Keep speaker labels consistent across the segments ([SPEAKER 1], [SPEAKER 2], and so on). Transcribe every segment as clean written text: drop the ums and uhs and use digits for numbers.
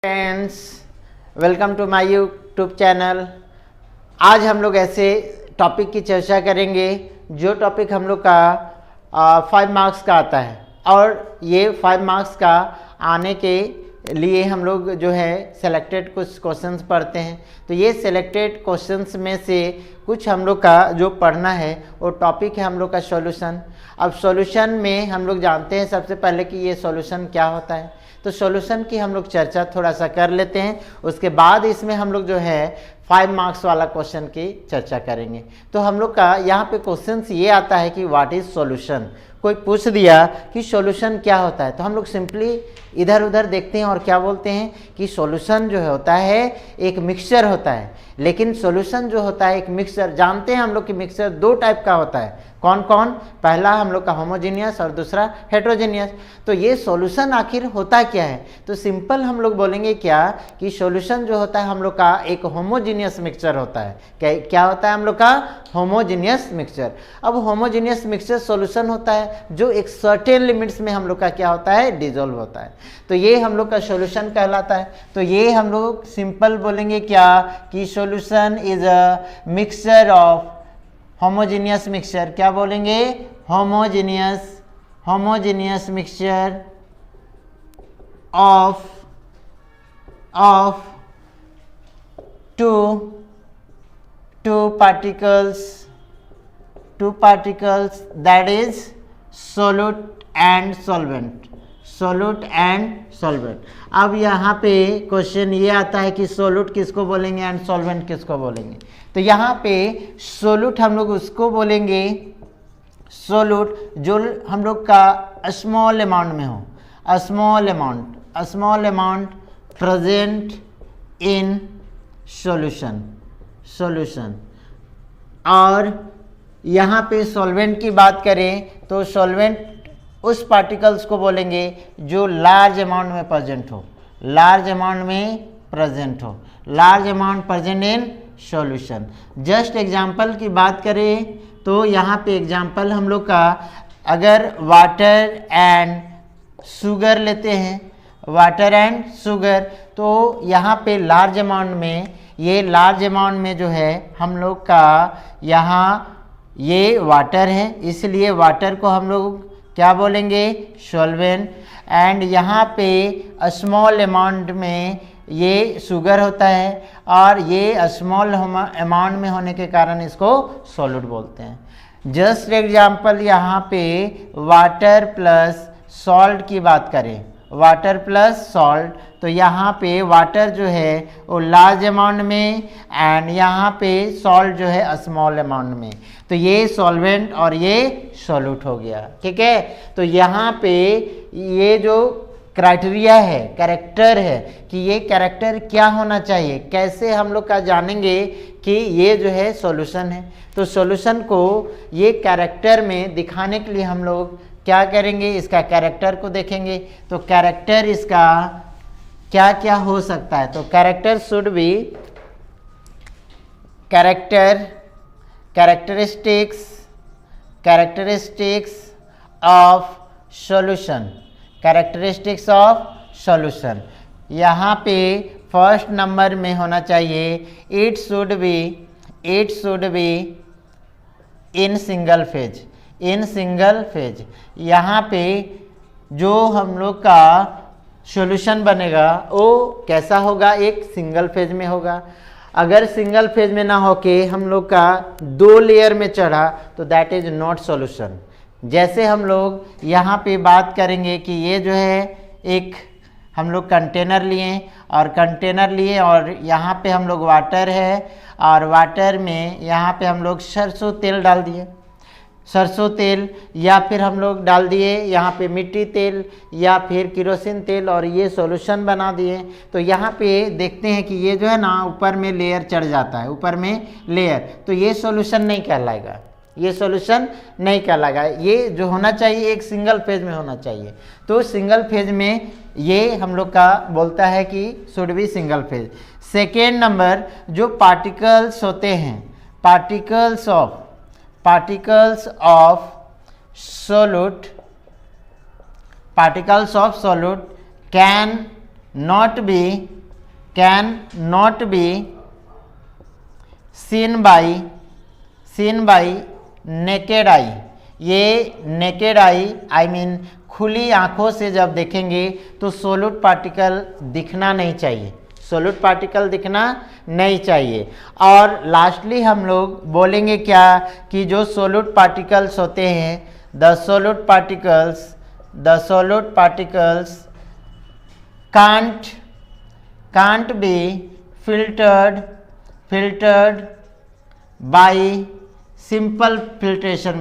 [SPEAKER 1] Friends, welcome to my YouTube channel. आज हम लोग ऐसे टॉपिक की चर्चा करेंगे जो टॉपिक हम लोग का 5 मार्क्स का आता है, और ये 5 मार्क्स का आने के लिए हम लोग जो है सेलेक्टेड कुछ क्वेश्चंस पढ़ते हैं। तो ये सेलेक्टेड क्वेश्चंस में से कुछ हम लोग का जो पढ़ना है वो टॉपिक है हम लोग का सॉल्यूशन। अब सॉल्यूशन में हम लोग जानते हैं सबसे पहले कि ये सॉल्यूशन क्या होता है, तो सॉल्यूशन की हम लोग चर्चा थोड़ा सा कर लेते हैं। उसके बाद इसमें हम लोग जो है 5 मार्क्स वाला क्वेश्चन की चर्चा करेंगे। तो हम लोग का यहाँ पे क्वेश्चन ये आता है कि व्हाट इज सॉल्यूशन। कोई पूछ दिया कि सॉल्यूशन क्या होता है, तो हम लोग सिंपली इधर उधर देखते हैं और क्या बोलते हैं कि सॉल्यूशन जो होता है एक मिक्सचर होता है। लेकिन सॉल्यूशन जो होता है एक मिक्सचर, जानते हैं हम लोग कि मिक्सचर 2 टाइप का होता है। कौन कौन? पहला हम लोग का होमोजीनियस और दूसरा हेट्रोजीनियस। तो ये सॉल्यूशन आखिर होता क्या है, तो सिंपल हम लोग बोलेंगे क्या कि सॉल्यूशन जो होता है हम लोग का एक होमोजीनियस मिक्सचर होता है। क्या होता है हम लोग का? Homogeneous mixture. अब होमोजीनियस मिक्सचर सॉल्यूशन होता है जो एक सर्टेन लिमिट्स में हम लोग का क्या होता है, डिसॉल्व होता है। तो ये हम लोग का सॉल्यूशन कहलाता है। तो ये हम लोग सिंपल बोलेंगे क्या कि solution is a mixture of homogeneous mixture. क्या बोलेंगे? Homogeneous mixture of two particles that is solute and solvent। अब यहाँ पे क्वेश्चन ये आता है कि सोलूट किसको बोलेंगे एंड सॉल्वेंट किसको बोलेंगे। तो यहाँ पे सोलूट हम लोग उसको बोलेंगे, सोलूट जो हम लोग का स्मॉल अमाउंट में हो, small amount present in solution. और यहाँ पे सॉल्वेंट की बात करें तो सॉल्वेंट उस पार्टिकल्स को बोलेंगे जो लार्ज अमाउंट में प्रेजेंट हो, large amount present in solution. Just example की बात करें तो यहाँ पे एग्जांपल हम लोग का अगर वाटर एंड शुगर लेते हैं, वाटर एंड शुगर, तो यहाँ पे लार्ज अमाउंट में जो है हम लोग का यहाँ ये वाटर है, इसलिए वाटर को हम लोग क्या बोलेंगे? सॉल्वेंट। एंड यहाँ पे स्मॉल अमाउंट में ये शुगर होता है, और ये स्मॉल अमाउंट में होने के कारण इसको सॉल्यूट बोलते हैं। जस्ट एग्जांपल यहाँ पे वाटर प्लस सॉल्ट की बात करें, वाटर प्लस सॉल्ट, तो यहाँ पे वाटर जो है वो लार्ज अमाउंट में एंड यहाँ पे सॉल्ट जो है स्मॉल अमाउंट में। तो ये सॉल्वेंट और ये सॉल्यूट हो गया, ठीक है। तो यहाँ पे ये जो क्राइटेरिया है, कैरेक्टर है कि ये कैरेक्टर क्या होना चाहिए, कैसे हम लोग का जानेंगे कि ये जो है सॉल्यूशन है। तो सॉल्यूशन को ये कैरेक्टर में दिखाने के लिए हम लोग क्या करेंगे, इसका कैरेक्टर को देखेंगे। तो कैरेक्टर इसका क्या क्या हो सकता है, तो character should be characteristics of solution. यहाँ पे फर्स्ट नंबर में होना चाहिए it should be in single phase. यहाँ पे जो हम लोग का सॉल्यूशन बनेगा वो कैसा होगा, एक सिंगल फेज में होगा। अगर सिंगल फेज में ना होके हम लोग का 2 लेयर में चढ़ा तो दैट इज नॉट सॉल्यूशन। जैसे हम लोग यहाँ पे बात करेंगे कि ये जो है एक हम लोग कंटेनर लिए और यहाँ पे हम लोग वाटर है, और वाटर में यहाँ पे हम लोग सरसों तेल डाल दिए, या फिर हम लोग डाल दिए यहाँ पे मिट्टी तेल या फिर केरोसिन तेल, और ये सॉल्यूशन बना दिए। तो यहाँ पे देखते हैं कि ये जो है ना ऊपर में लेयर चढ़ जाता है, तो ये सॉल्यूशन नहीं कहलाएगा। ये जो होना चाहिए एक सिंगल फेज में होना चाहिए। तो सिंगल फेज में ये हम लोग का बोलता है कि should be single phase. Second number जो पार्टिकल्स होते हैं, particles of solute can not be, can not be seen by naked eye. ये नेकेड आई मीन खुली आंखों से जब देखेंगे तो सोलूट पार्टिकल दिखना नहीं चाहिए, सोलूट पार्टिकल दिखना नहीं चाहिए। और लास्टली हम लोग बोलेंगे क्या कि जो सोलूट पार्टिकल्स होते हैं, the सोलूट particles can't be filtered by simple filtration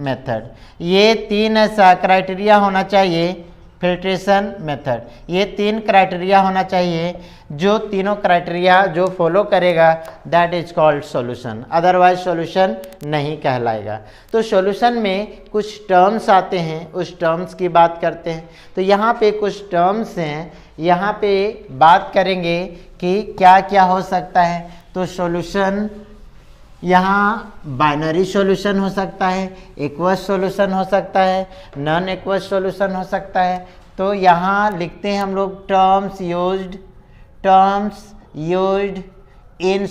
[SPEAKER 1] method। ये तीन ऐसा क्राइटेरिया होना चाहिए, फिल्ट्रेशन मेथड, ये तीन क्राइटेरिया होना चाहिए। जो तीनों क्राइटेरिया जो फॉलो करेगा that is called solution, otherwise solution नहीं कहलाएगा। तो सॉल्यूशन में कुछ टर्म्स आते हैं, उस टर्म्स की बात करते हैं। तो यहाँ पे कुछ टर्म्स हैं, यहाँ पे बात करेंगे कि क्या क्या हो सकता है। तो सॉल्यूशन यहाँ बाइनरी सॉल्यूशन हो सकता है, एक्वस सॉल्यूशन हो सकता है, नॉन एक्वस सॉल्यूशन हो सकता है। तो यहाँ लिखते हैं हम लोग टर्म्स यूज्ड इन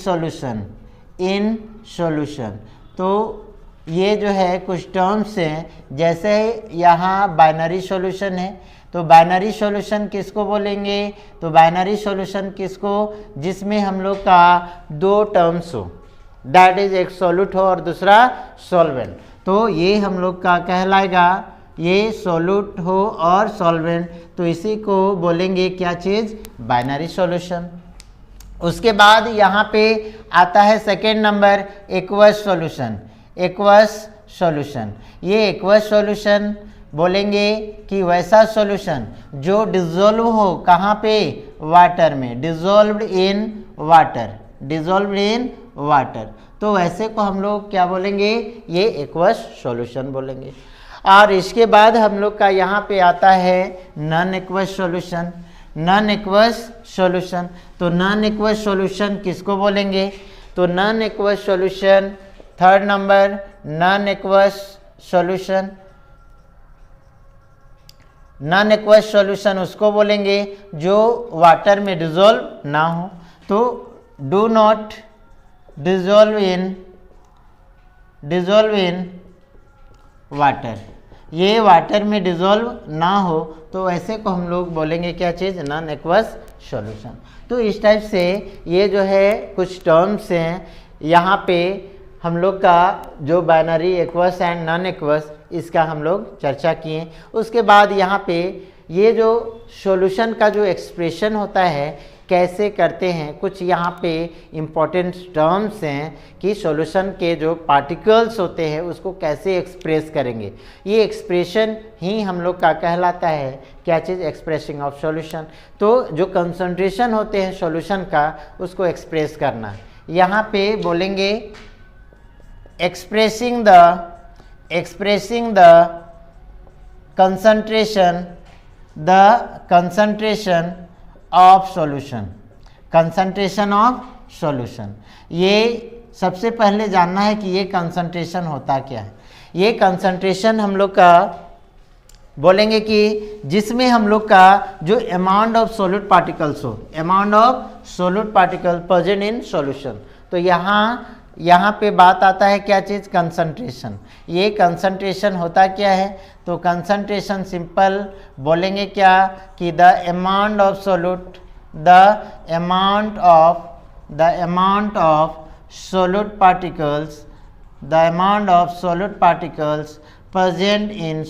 [SPEAKER 1] सॉल्यूशन। तो ये जो है कुछ टर्म्स हैं, जैसे यहाँ बाइनरी सॉल्यूशन है, तो बाइनरी सॉल्यूशन किसको बोलेंगे, तो बाइनरी सॉल्यूशन किसको, जिसमें हम लोग का दो टर्म्स हो, दैट इज एक सॉल्यूट हो और दूसरा सॉल्वेंट। तो ये हम लोग का कहलाएगा, ये सॉल्यूट हो और सॉल्वेंट, तो इसी को बोलेंगे क्या चीज़, बाइनरी सॉल्यूशन। उसके बाद यहाँ पे आता है सेकेंड नंबर एक्वस सॉल्यूशन। ये एक्वस सॉल्यूशन बोलेंगे कि वैसा सॉल्यूशन जो डिजोल्व हो कहाँ पे, वाटर में, डिजोल्व्ड इन वाटर। तो वैसे को हम लोग क्या बोलेंगे, ये एक्वस सॉल्यूशन बोलेंगे। और इसके बाद हम लोग का यहाँ पे आता है नॉन एक्वस सॉल्यूशन। तो नॉन एक्वस सॉल्यूशन किसको बोलेंगे, तो non aqueous solution third number, non aqueous solution उसको बोलेंगे जो वाटर में डिजोल्व ना हो। तो do not dissolve in water, ये वाटर में डिजोल्व ना हो, तो ऐसे को हम लोग बोलेंगे क्या चीज़, नॉन एक्वस सॉल्यूशन। तो इस टाइप से ये जो है कुछ टर्म्स हैं, यहाँ पे हम लोग का जो binary aqueous and non aqueous, इसका हम लोग चर्चा किए। उसके बाद यहाँ पे ये जो सॉल्यूशन का जो एक्सप्रेशन होता है कैसे करते हैं, कुछ यहाँ पे इम्पॉर्टेंट टर्म्स हैं कि सॉल्यूशन के जो पार्टिकल्स होते हैं उसको कैसे एक्सप्रेस करेंगे। ये एक्सप्रेशन ही हम लोग का कहलाता है क्या चीज़, एक्सप्रेसिंग ऑफ सॉल्यूशन। तो जो कंसंट्रेशन होते हैं सॉल्यूशन का उसको एक्सप्रेस करना, यहाँ पे बोलेंगे expressing the concentration of solution. ये सबसे पहले जानना है कि ये कंसंट्रेशन होता क्या है। ये कंसंट्रेशन हम लोग का बोलेंगे कि जिसमें हम लोग का जो अमाउंट ऑफ सोल्यूट पार्टिकल्स हो, amount of solute particle present in solution. तो यहाँ पे बात आता है क्या चीज़, कंसंट्रेशन। ये कंसंट्रेशन होता क्या है, तो कंसंट्रेशन सिंपल बोलेंगे क्या कि the amount of solute, the amount of solute particles present in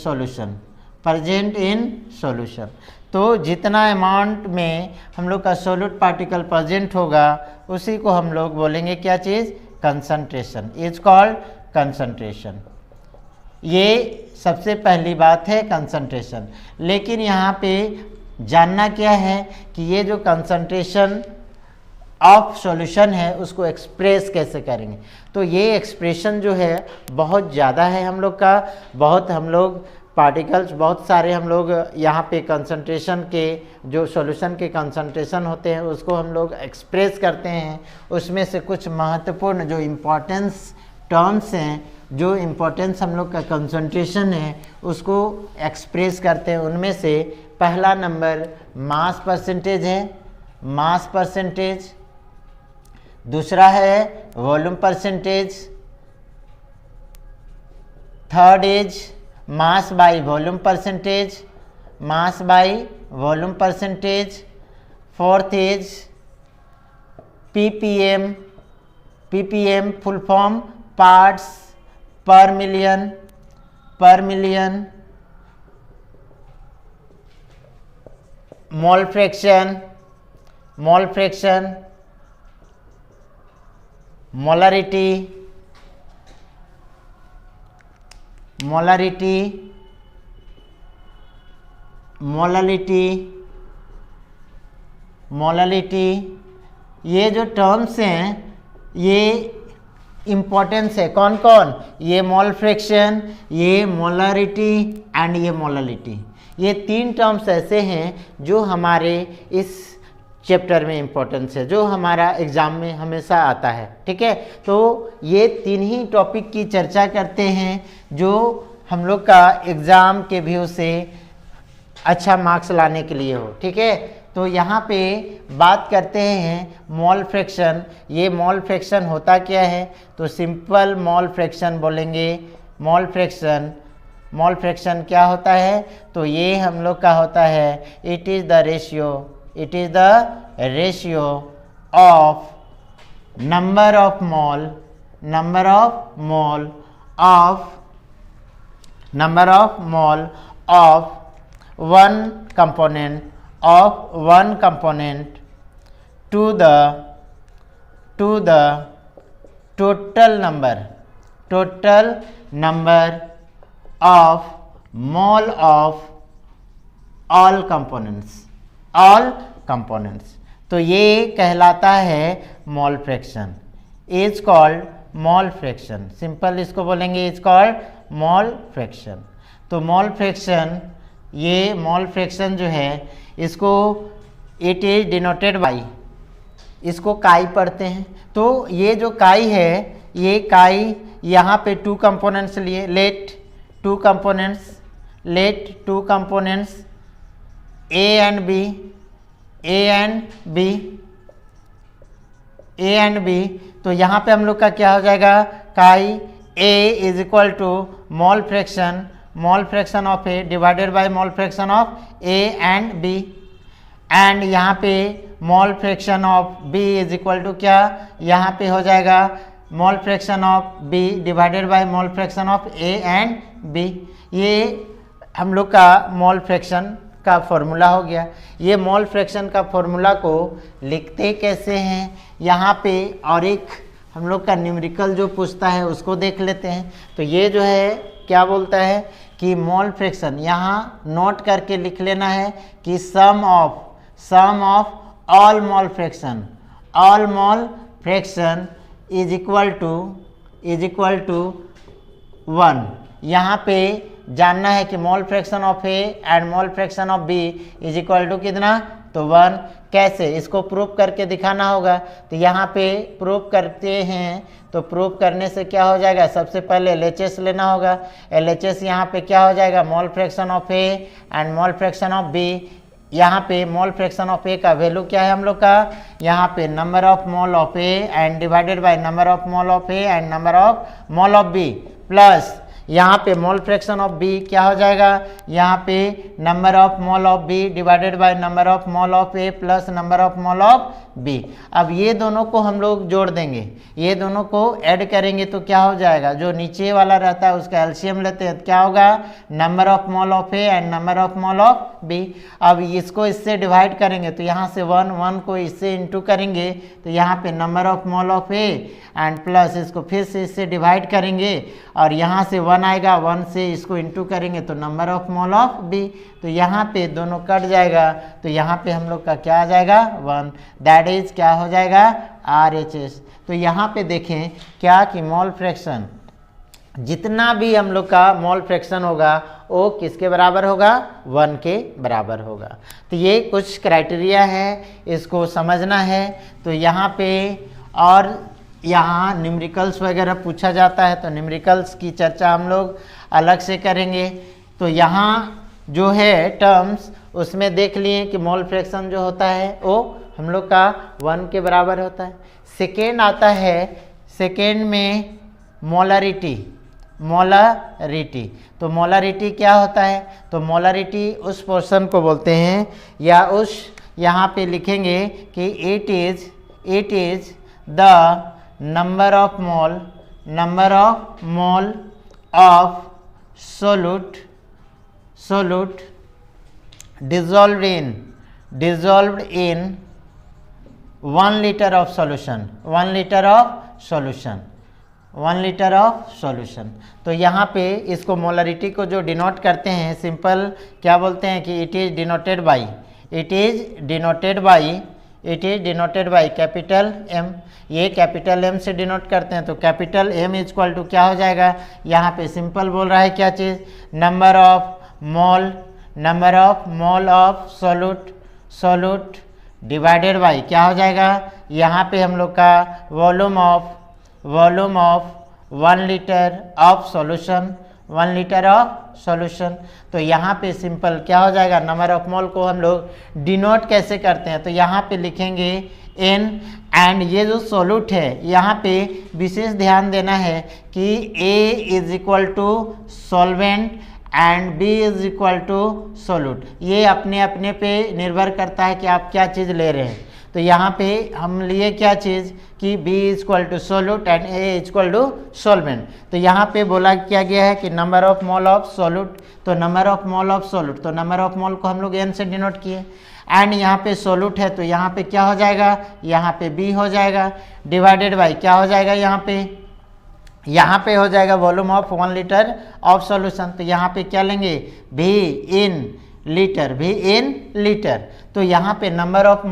[SPEAKER 1] solution. तो जितना अमाउंट में हम लोग का सोल्यूट पार्टिकल प्रेजेंट होगा उसी को हम लोग बोलेंगे क्या चीज़, कंसंट्रेशन, इज कॉल्ड कंसंट्रेशन। ये सबसे पहली बात है कंसंट्रेशन। लेकिन यहाँ पे जानना क्या है कि ये जो कंसंट्रेशन ऑफ सॉल्यूशन है उसको एक्सप्रेस कैसे करेंगे। तो ये एक्सप्रेशन जो है बहुत ज़्यादा है हम लोग का, बहुत हम लोग पार्टिकल्स बहुत सारे हम लोग यहाँ पे कंसंट्रेशन के जो सॉल्यूशन के कंसंट्रेशन होते हैं उसको हम लोग एक्सप्रेस करते हैं। उसमें से कुछ महत्वपूर्ण जो इम्पोर्टेंस टर्म्स हैं, जो इम्पोर्टेंस हम लोग का कंसंट्रेशन है उसको एक्सप्रेस करते हैं। उनमें से पहला नंबर मास परसेंटेज है, मास परसेंटेज। दूसरा है volume percentage. Third is mass by volume percentage, mass by volume percentage. Fourth is ppm, ppm full form parts per million, per million. Mole fraction, mole fraction. Molarity, molarity, molality, molality. ये जो terms हैं ये importance है। कौन कौन? ये mole fraction, ये molarity and ये मोललिटी। ये तीन टर्म्स ऐसे हैं जो हमारे इस चैप्टर में इम्पोर्टेंस है, जो हमारा एग्ज़ाम में हमेशा आता है। ठीक है, तो ये तीन ही टॉपिक की चर्चा करते हैं जो हम लोग का एग्ज़ाम के व्यू से अच्छा मार्क्स लाने के लिए हो। ठीक है, तो यहाँ पे बात करते हैं मोल फ्रैक्शन। ये मोल फ्रैक्शन होता क्या है? तो सिंपल मोल फ्रैक्शन बोलेंगे। मोल फ्रैक्शन, मोल फ्रैक्शन क्या होता है? तो ये हम लोग का होता है it is the ratio, it is the ratio of number of mole, number of mole of, number of mole of one component, of one component to the total number, total number of mole of all components, all components. तो ये कहलाता है मोल fraction, is called mole fraction. Simple इसको बोलेंगे is called mole fraction. तो mole fraction, ये mole fraction जो है इसको इट इज डिनोटेड बाई, इसको काई पढ़ते हैं। तो ये जो काई है, ये काई यहाँ पे टू कंपोनेंट्स लिए, let two components, let two components A and B, A and B, A and B। तो यहाँ पे हम लोग का क्या हो जाएगा? Chi A is equal to mole fraction, mole fraction of A divided by mole fraction of A and B। And यहाँ पे mole fraction of B is equal to क्या? यहाँ पे हो जाएगा mole fraction of B divided by mole fraction of A and B। ये हम लोग का मोल फ्रैक्शन का फॉर्मूला हो गया। ये मोल फ्रैक्शन का फॉर्मूला को लिखते कैसे हैं यहाँ पे, और एक हम लोग का न्यूमेरिकल जो पूछता है उसको देख लेते हैं। तो ये जो है क्या बोलता है कि मोल फ्रैक्शन, यहाँ नोट करके लिख लेना है कि sum of all mole fraction, all mole fraction is equal to 1। यहाँ पे जानना है कि mole fraction of A and mole fraction of B is equal to कितना? तो 1। कैसे? इसको प्रूव करके दिखाना होगा। तो यहाँ पे प्रूव करते हैं, तो प्रूव करने से क्या हो जाएगा? सबसे पहले LHS लेना होगा। LHS यहाँ पे क्या हो जाएगा? Mole fraction of A and mole fraction of B. यहाँ पे मोल फ्रैक्शन ऑफ ए का वैल्यू क्या है हम लोग का? यहाँ पे number of mole of A and divided by number of mole of A and number of mole of B, plus यहाँ पे मोल फ्रैक्शन ऑफ बी क्या हो जाएगा? यहाँ पे number of mole of B divided by number of mole of A plus number of mole of B. अब ये दोनों को हम लोग जोड़ देंगे, ये दोनों को ऐड करेंगे तो क्या हो जाएगा? जो नीचे वाला रहता है उसका एलसीएम लेते हैं, क्या होगा? Number of mole of A and number of mole of B. अब इसको इससे डिवाइड करेंगे तो यहाँ से 1 को इससे इंटू करेंगे तो यहाँ पे number of mole of A and plus इसको फिर से इससे डिवाइड करेंगे और यहाँ से 1 आएगा, 1 से इसको इंटू करेंगे तो number of mole of B. तो यहाँ पे दोनों कट जाएगा तो यहाँ पे हम लोग का क्या आ जाएगा? 1। दैट इज क्या हो जाएगा? RHS। तो यहाँ पे देखें क्या कि मोल फ्रैक्शन, जितना भी हम लोग का मोल फ्रैक्शन होगा वो किसके बराबर होगा? 1 के बराबर होगा। तो ये कुछ क्राइटेरिया है, इसको समझना है। तो यहाँ पे और यहाँ न्यूमेरिकल्स वगैरह पूछा जाता है तो न्यूमेरिकल्स की चर्चा हम लोग अलग से करेंगे। तो यहाँ जो है टर्म्स उसमें देख लिए कि मोल फ्रैक्शन जो होता है वो हम लोग का 1 के बराबर होता है। सेकेंड आता है, सेकेंड में मोलरिटी। तो मोलरिटी क्या होता है? तो मोलरिटी उस पोर्शन को बोलते हैं, या उस यहाँ पे लिखेंगे कि it is the number of mole of solute dissolved in 1 liter of solution। 1 liter of solution। तो यहाँ पे इसको मोलरिटी को जो डिनोट करते हैं, सिंपल क्या बोलते हैं कि it is denoted by capital M. ये कैपिटल एम से डिनोट करते हैं। तो कैपिटल एम इक्वल टू क्या हो जाएगा? यहाँ पे सिंपल बोल रहा है क्या चीज़? Number of mole of solute divided by क्या हो जाएगा? यहाँ पे हम लोग का volume of 1 litre of solution. तो यहाँ पे सिंपल क्या हो जाएगा? नंबर ऑफ मोल को हम लोग डिनोट कैसे करते हैं? तो यहाँ पे लिखेंगे n, एंड ये जो सोल्यूट है यहाँ पे विशेष ध्यान देना है कि A is equal to solvent and B is equal to solute. ये अपने अपने पे निर्भर करता है कि आप क्या चीज़ ले रहे हैं। तो यहाँ पे हम लिए क्या चीज़ कि B is equal to solute and A is equal to solvent. तो यहाँ पे बोला क्या गया है कि number of mole of solute, तो number of mole of solute, तो नंबर ऑफ मोल को हम लोग n से डिनोट किए, एंड यहाँ पे सोल्यूट है तो यहाँ पे क्या हो जाएगा? यहाँ पे B हो जाएगा डिवाइडेड बाई क्या हो जाएगा? यहाँ पे हो जाएगा volume of 1 litre of solution. तो यहाँ पे क्या लेंगे? V in litre. तो यहाँ पे नंबर ऑफ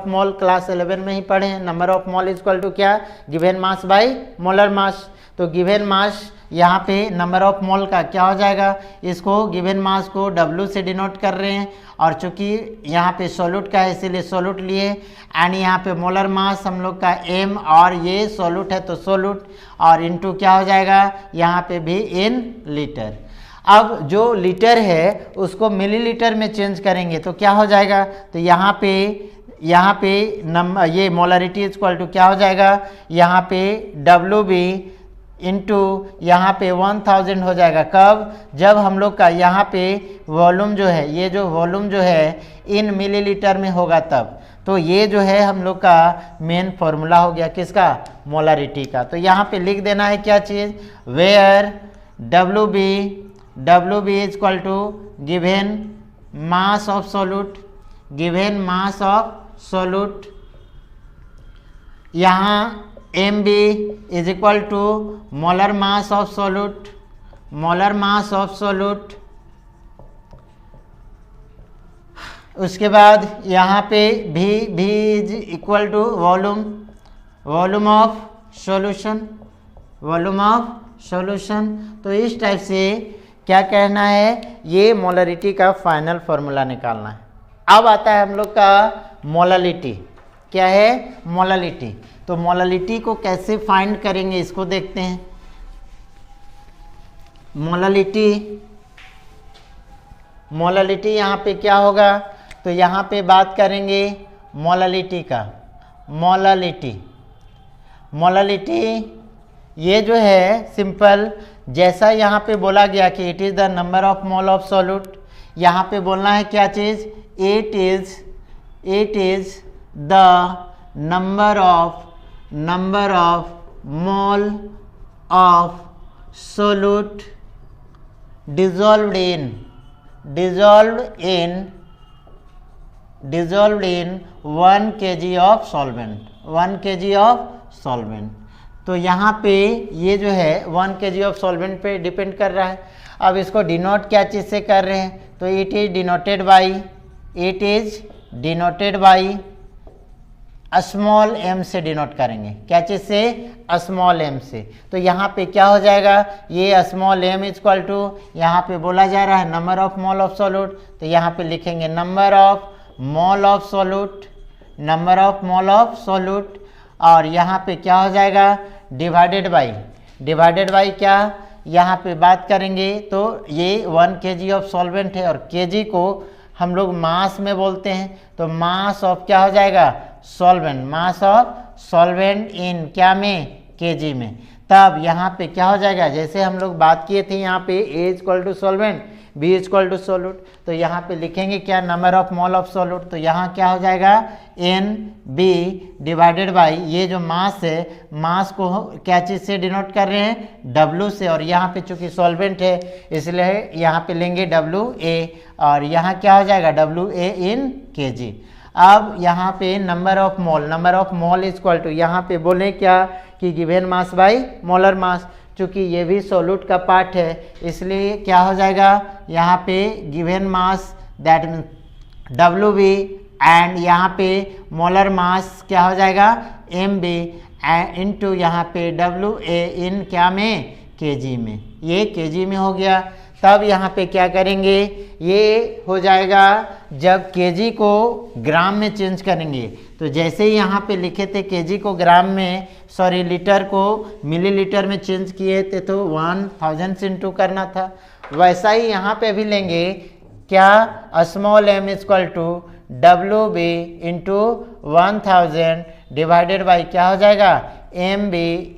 [SPEAKER 1] मोल क्लास 11 में ही पढ़े हैं। Number of mole equal to क्या? Given mass by molar mass. तो गिवन मास यहाँ पे नंबर ऑफ मोल का क्या हो जाएगा? इसको गिवन मास को W से डिनोट कर रहे हैं, और चूंकि यहाँ पे सोल्यूट का है इसीलिए सोल्यूट लिए, एंड यहाँ पे मोलर मास हम लोग का m, और ये सोल्यूट है तो सोल्यूट, और इनटू क्या हो जाएगा? यहाँ पे भी इन लीटर। अब जो लीटर है उसको मिलीलीटर में चेंज करेंगे तो क्या हो जाएगा? तो यहाँ पे नंबर ये मोलरिटी इक्वल टू क्या हो जाएगा? यहाँ पे WB इंटू यहाँ पे 1000 हो जाएगा। कब? जब हम लोग का यहाँ पे वॉल्यूम जो है, ये जो वॉल्यूम जो है इन मिलीलीटर में होगा तब। तो ये जो है हम लोग का मेन फॉर्मूला हो गया किसका? मोलरिटी का। तो यहाँ पे लिख देना है क्या चीज़? Where WB is equal to given mass of solute, यहाँ MB is equal to molar mass of solute. उसके बाद यहाँ पे V is equal to volume of solution. तो इस टाइप से क्या कहना है? ये मोलरिटी का फाइनल फॉर्मूला निकालना है। अब आता है हम लोग का मोलरिटी। क्या है? मोलरिटी। तो मोलरिटी को कैसे फाइंड करेंगे इसको देखते हैं। मोलरिटी यहाँ पे क्या होगा? तो यहाँ पे बात करेंगे मोलरिटी का। मोलरिटी ये जो है सिंपल, जैसा यहाँ पे बोला गया कि it is the number of mole of solute, यहाँ पे बोलना है क्या चीज़? It is the number of mole of solute dissolved in 1 kg of solvent। तो यहाँ पे ये जो है 1 kg ऑफ सॉल्वेंट पे डिपेंड कर रहा है। अब इसको डिनोट क्या चीज़ से कर रहे हैं? तो it is denoted by small m से डिनोट करेंगे। क्या चीज़ से? स्मॉल m से। तो यहाँ पे क्या हो जाएगा? ये स्मॉल m इक्वल टू, यहाँ पे बोला जा रहा है number of mole of solute, तो यहाँ पे लिखेंगे number of mole of solute, और यहाँ पे क्या हो जाएगा? डिवाइडेड बाई क्या? यहाँ पे बात करेंगे तो ये 1 kg ऑफ सॉल्वेंट है, और kg को हम लोग मास में बोलते हैं, तो मास ऑफ क्या हो जाएगा, solvent, mass of solvent in क्या में, केजी में। तब यहाँ पे क्या हो जाएगा, जैसे हम लोग बात किए थे यहाँ पे A equal to solvent, B equal to solute, तो यहाँ पे लिखेंगे क्या, number of mole of solute. तो यहाँ क्या हो जाएगा, NB डिवाइडेड बाई ये जो मास है, मास को क्या चीज़ से डिनोट कर रहे हैं, W से, और यहाँ पे चूंकि सॉल्वेंट है इसलिए यहाँ पे लेंगे WA, और यहाँ क्या हो जाएगा, WA इन kg। अब यहाँ पे number of mole equal to, यहाँ पे बोले क्या कि given mass by molar mass, चूँकि ये भी सोल्यूट का पार्ट है इसलिए क्या हो जाएगा, यहाँ पे given mass that mean WB, and यहाँ पे मोलर मास क्या हो जाएगा, MB इनटू यहाँ पे WA इन क्या में, kg में, ये kg में हो गया। तब यहाँ पे क्या करेंगे, ये हो जाएगा जब kg को ग्राम में चेंज करेंगे, तो जैसे ही यहाँ पे लिखे थे kg को ग्राम में, सॉरी लीटर को मिलीलीटर में चेंज किए थे तो 1000 से इंटू करना था, वैसा ही यहाँ पे भी लेंगे क्या, small m equal to WB into 1000 divided by क्या हो जाएगा, MB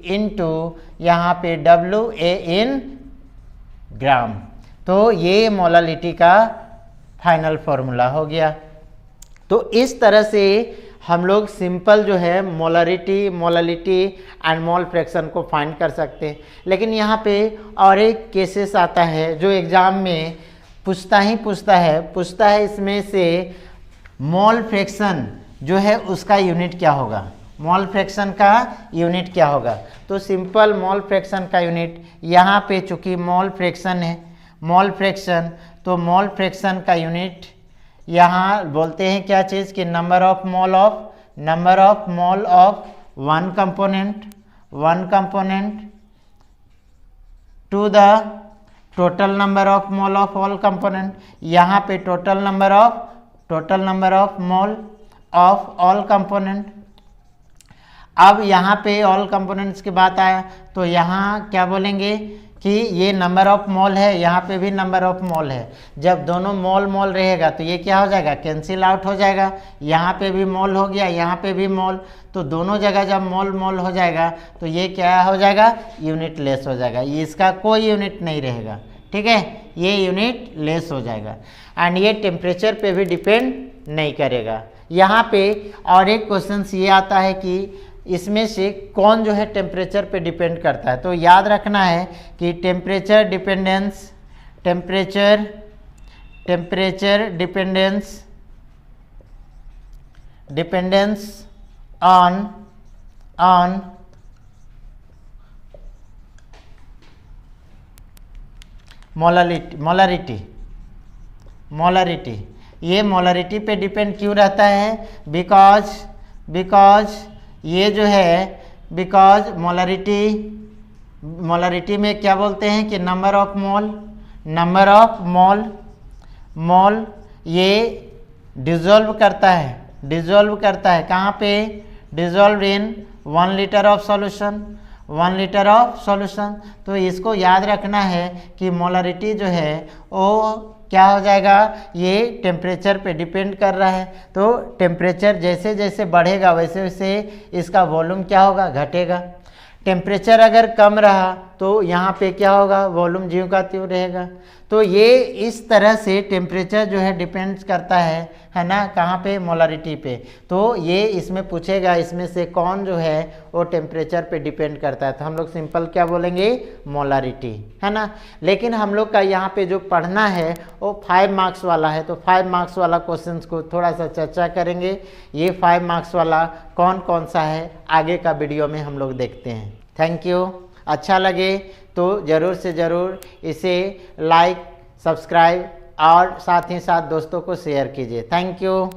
[SPEAKER 1] इंटू यहाँ पे WA इन ग्राम। तो ये मोलालिटी का फाइनल फॉर्मूला हो गया। तो इस तरह से हम लोग सिंपल जो है मोलालिटी एंड मोल फ्रैक्शन को फाइंड कर सकते हैं। लेकिन यहाँ पे और एक केसेस आता है जो एग्ज़ाम में पूछता है इसमें से मोल फ्रैक्शन जो है उसका यूनिट क्या होगा, मोल फ्रैक्शन का यूनिट क्या होगा। तो सिंपल मोल फ्रैक्शन का यूनिट यहाँ पे चूँकि मोल फ्रैक्शन है, मोल फ्रैक्शन, तो मोल फ्रैक्शन का यूनिट यहाँ बोलते हैं क्या चीज़ कि number of mole of one component to the total number of mole of all component. यहाँ पे total number of mole of all component. अब यहाँ पे ऑल कंपोनेंट्स की बात आया तो यहाँ क्या बोलेंगे कि ये नंबर ऑफ मोल है, यहाँ पे भी नंबर ऑफ मोल है। जब दोनों मोल रहेगा तो ये क्या हो जाएगा, कैंसिल आउट हो जाएगा। यहाँ पे भी मोल हो गया, यहाँ पे भी मोल, तो दोनों जगह जब मोल हो जाएगा तो ये क्या हो जाएगा, यूनिट लेस हो जाएगा, इसका कोई यूनिट नहीं रहेगा। ठीक है, ये यूनिट लेस हो जाएगा एंड ये टेम्परेचर पे भी डिपेंड नहीं करेगा। यहाँ पे और एक क्वेश्चन ये आता है कि इसमें से कौन जो है टेम्परेचर पे डिपेंड करता है। तो याद रखना है कि टेम्परेचर डिपेंडेंस ऑन मोलारिटी। ये मोलारिटी पे डिपेंड क्यों रहता है, बिकॉज ये जो है, बिकॉज मोलारिटी में क्या बोलते हैं कि नंबर ऑफ मोल ये डिजोल्व करता है कहाँ पे, dissolve in 1 litre of solution. तो इसको याद रखना है कि मोलारिटी जो है वो क्या हो जाएगा, ये टेम्परेचर पे डिपेंड कर रहा है। तो टेम्परेचर जैसे जैसे बढ़ेगा वैसे वैसे इसका वॉल्यूम क्या होगा, घटेगा। टेम्परेचर अगर कम रहा तो यहाँ पे क्या होगा, वॉल्यूम ज्यों का त्यों रहेगा। तो ये इस तरह से टेम्परेचर जो है डिपेंड्स करता है ना, कहाँ पे, मोलारिटी पे। तो ये इसमें पूछेगा इसमें से कौन जो है वो टेम्परेचर पे डिपेंड करता है, तो हम लोग सिंपल क्या बोलेंगे, मोलारिटी, है ना। लेकिन हम लोग का यहाँ पे जो पढ़ना है वो 5 मार्क्स वाला है, तो 5 मार्क्स वाला क्वेश्चन को थोड़ा सा चर्चा करेंगे। ये 5 मार्क्स वाला कौन कौन सा है आगे का वीडियो में हम लोग देखते हैं। Thank you. अच्छा लगे तो ज़रूर से ज़रूर इसे लाइक, सब्सक्राइब और साथ ही साथ दोस्तों को शेयर कीजिए। Thank you.